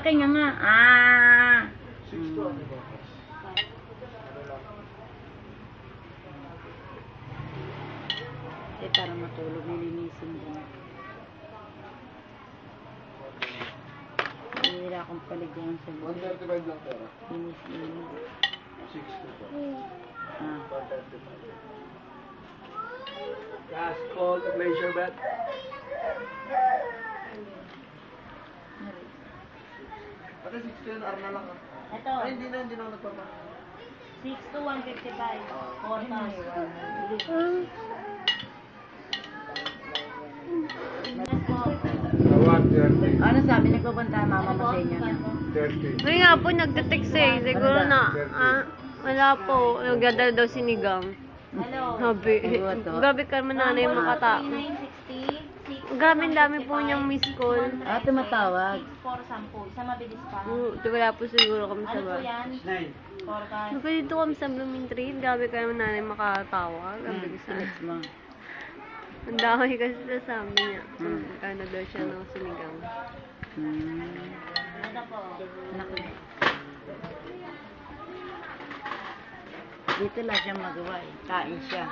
Kaya nga. Ah! Eh, para matulog, nilinisin din. Mahira akong paliguan sa buhay. 135 lang pera. Linis. 60 Ah. 135. Gas, cold, glacier bed. Pati 60 yun, arna lang ah. Ito. Ay, hindi na ako nagpapa. 6 to 155. 4,000. Ano sabi? Nagpapanta mama mo sa inyo na? 30. Ngayon nga po nagte-text eh. Siguro na, wala po. Nagdadala daw sinigang. Hello. Sabi, Ano to? gabi ka man nanay makatao. 3960. Dami po niyang miss call. Ah, tumatawag. 410. Isa mabilis pa. Wala po siguro kami sa Ano po bahay. yan? 4 Sabi dito kami sa Blooming Tree. Gabi ka naman nanay makatawag. Ang bilis na. Sinex mo. Ang dami kasi sabi niya. Kano daw siya ng sinigang. Ito po. Naku. Dito lang siya magawa eh. Kain siya.